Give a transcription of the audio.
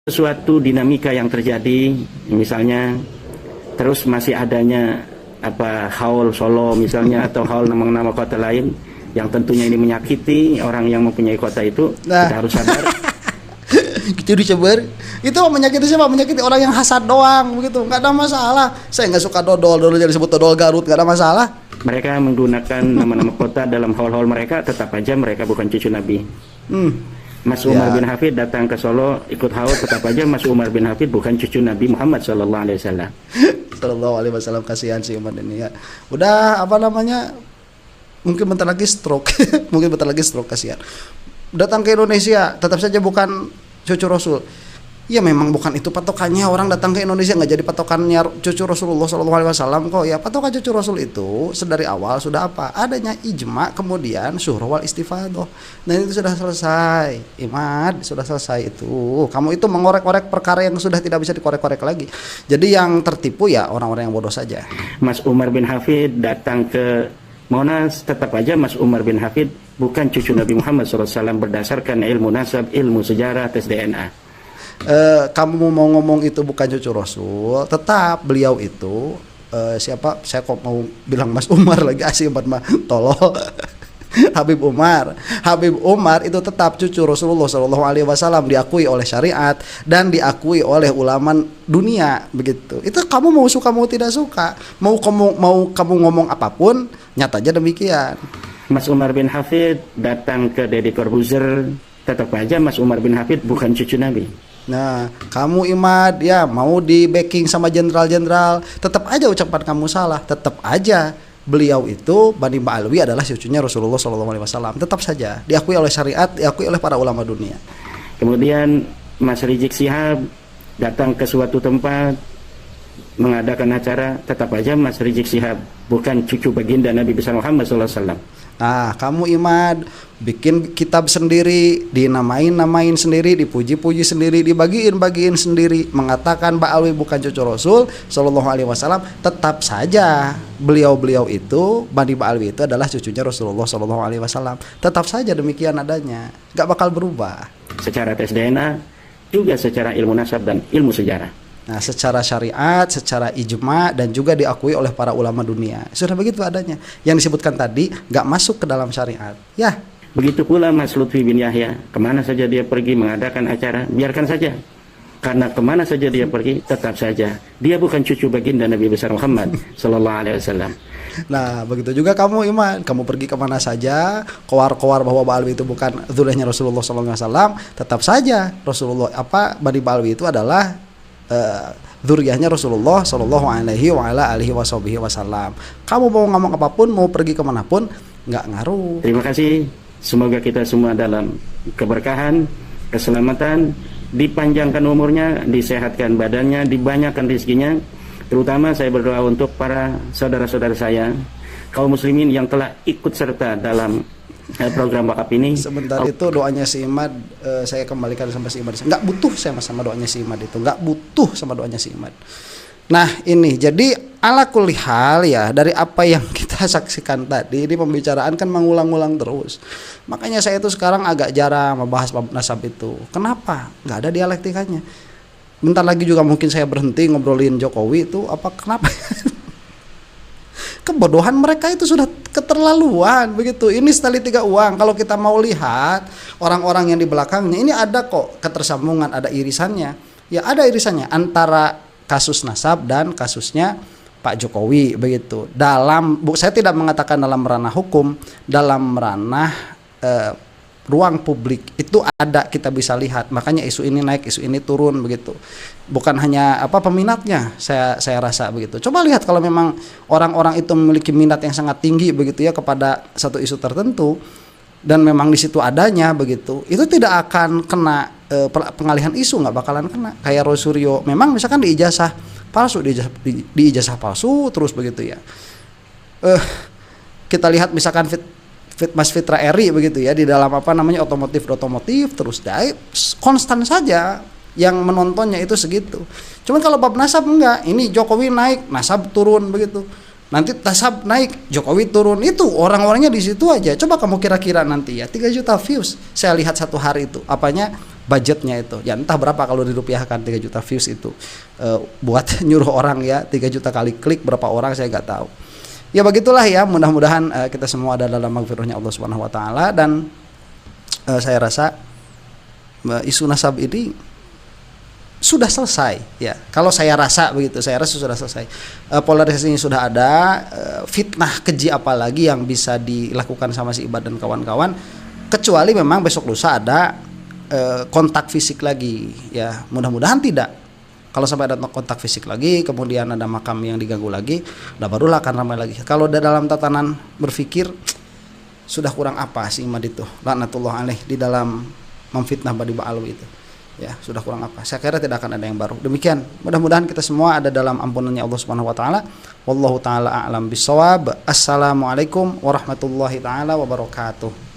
sesuatu dinamika yang terjadi, misalnya terus masih adanya haul Solo misalnya atau haul nama-nama kota lain yang tentunya ini menyakiti orang yang mempunyai kota itu, kita harus sadar. Gitu diceber. Itu menyakiti siapa? Menyakiti orang yang hasad doang begitu. Enggak ada masalah. Saya enggak suka dodol jadi disebut dodol Garut, enggak ada masalah. Mereka menggunakan nama-nama kota dalam haul-haul mereka, tetap aja mereka bukan cucu Nabi. Mas Umar bin Hafid datang ke Solo ikut haul, tetap aja Mas Umar bin Hafid bukan cucu Nabi Muhammad sallallahu alaihi wasallam. Sallallahu alaihi wasallam. Kasihan si Umar ini ya. Udah mungkin bentar lagi stroke. Mungkin bentar lagi stroke, kasihan. Datang ke Indonesia tetap saja bukan cucu Rasul. Ya memang bukan itu patokannya, orang datang ke Indonesia nggak jadi patokannya cucu Rasulullah SAW kok. Ya patokan cucu Rasul itu sedari awal sudah adanya ijma, kemudian syuhra wal istifadah. Dan itu sudah selesai. Imad sudah selesai itu. Kamu itu mengorek-orek perkara yang sudah tidak bisa dikorek-korek lagi. Jadi yang tertipu ya orang-orang yang bodoh saja. Mas Umar bin Hafid datang ke Monas, tetap aja Mas Umar bin Hafid bukan cucu Nabi Muhammad SAW berdasarkan ilmu nasab, ilmu sejarah, tes DNA. Kamu mau ngomong itu bukan cucu Rasul, tetap beliau itu siapa? Saya kok mau bilang Mas Umar lagi, asik banget mah tolol. Habib Umar itu tetap cucu Rasulullah SAW, diakui oleh syariat dan diakui oleh ulama dunia begitu. Itu kamu mau suka mau tidak suka, mau kamu ngomong apapun, nyata aja demikian. Mas Umar bin Hafid datang ke Deddy Corbuzier, tetap aja Mas Umar bin Hafid bukan cucu Nabi. Nah, kamu Imad ya mau di backing sama jenderal-jenderal, tetap aja ucapan kamu salah, tetap aja beliau itu Bani Ba'alwi adalah cucunya Rasulullah SAW. Tetap saja diakui oleh syariat, diakui oleh para ulama dunia. Kemudian Mas Rizik Syihab datang ke suatu tempat mengadakan acara, tetap aja Mas Rizik Syihab bukan cucu baginda Nabi besar Muhammad SAW. Nah, kamu Imad bikin kitab sendiri, dinamain sendiri, dipuji-puji sendiri, dibagiin sendiri, mengatakan Ba'alwi bukan cucu Rasul Sallallahu Alaihi Wasallam. Tetap saja beliau itu, Bani Ba'alwi itu adalah cucunya Rasulullah Sallallahu Alaihi Wasallam. Tetap saja demikian adanya, gak bakal berubah. Secara tes DNA, juga secara ilmu nasab dan ilmu sejarah. Nah, secara syariat, secara ijma, dan juga diakui oleh para ulama dunia. Sudah begitu adanya. Yang disebutkan tadi gak masuk ke dalam syariat. Ya. Begitu pula Mas Lutfi bin Yahya, kemana saja dia pergi mengadakan acara, biarkan saja. Karena kemana saja dia pergi, tetap saja dia bukan cucu baginda Nabi besar Muhammad Sallallahu Alaihi Wasallam. Nah, begitu juga kamu Iman, kamu pergi kemana saja, koar-koar bahwa Ba'alwi itu bukan dzurriyyahnya Rasulullah Sallallahu Alaihi Wasallam, tetap saja Bani Ba'alwi itu adalah dzurriyyahnya Rasulullah Sallallahu Alaihi Wasallam. Kamu mau ngomong apapun, mau pergi kemanapun, nggak ngaruh. Terima kasih. Semoga kita semua dalam keberkahan, keselamatan, dipanjangkan umurnya, disehatkan badannya, dibanyakkan rezekinya. Terutama saya berdoa untuk para saudara-saudara saya, kaum muslimin yang telah ikut serta dalam program wakaf ini. Sebentar, itu doanya si Imad, saya kembalikan sama si Imad. Nggak butuh sama doanya si Imad itu, nggak butuh sama doanya si Imad. Nah ini jadi ala kulli hal ya, dari apa yang kita saksikan tadi, ini pembicaraan kan mengulang-ulang terus. Makanya saya itu sekarang agak jarang membahas bab nasab itu. Kenapa? Nggak ada dialektikanya. Bentar lagi juga mungkin saya berhenti ngobrolin Jokowi itu kenapa? Kebodohan mereka itu sudah keterlaluan begitu. Ini sekali tiga uang. Kalau kita mau lihat orang-orang yang di belakangnya, ini ada kok ketersambungan, ada irisannya. Ya ada irisannya antara kasus nasab dan kasusnya Pak Jokowi begitu. Saya tidak mengatakan dalam ranah hukum, dalam ranah ruang publik itu ada, kita bisa lihat. Makanya isu ini naik, isu ini turun begitu. Bukan hanya peminatnya, saya rasa begitu. Coba lihat kalau memang orang-orang itu memiliki minat yang sangat tinggi begitu ya kepada satu isu tertentu, dan memang di situ adanya begitu, itu tidak akan kena pengalihan isu, nggak bakalan kena. Kayak Roy Suryo, memang misalkan di ijazah palsu, di ijazah palsu terus begitu ya. Kita lihat misalkan Mas Fitra Eri begitu ya, di dalam otomotif terus konstan saja yang menontonnya itu segitu. Cuman kalau bab nasab enggak, ini Jokowi naik, nasab turun begitu. Nanti nasab naik, Jokowi turun. Itu orang-orangnya di situ aja. Coba kamu kira-kira nanti ya 3 juta views saya lihat satu hari itu. budgetnya itu. Ya entah berapa kalau dirupiahkan 3 juta views itu buat nyuruh orang ya 3 juta kali klik berapa orang saya nggak tahu. Ya begitulah ya, mudah-mudahan kita semua ada dalam maghfirahnya Allah Subhanahu wa taala. Dan saya rasa isu nasab ini sudah selesai ya. Kalau saya rasa begitu, saya rasa sudah selesai. Polarisasi ini sudah ada, fitnah keji apalagi yang bisa dilakukan sama si Ibad dan kawan-kawan, kecuali memang besok lusa ada kontak fisik lagi ya. Mudah-mudahan tidak. Kalau sampai ada kontak fisik lagi, kemudian ada makam yang diganggu lagi, udah barulah akan ramai lagi. Kalau dalam tatanan berpikir sudah kurang apa si Imad itu, laknatullah alaih, di dalam memfitnah Badi Ba'alwi itu. Ya, sudah kurang apa? Saya kira tidak akan ada yang baru. Demikian, mudah-mudahan kita semua ada dalam ampunannya Allah Subhanahu wa taala. Wallahu taala a'lam bissawab. Assalamualaikum warahmatullahi taala wabarakatuh.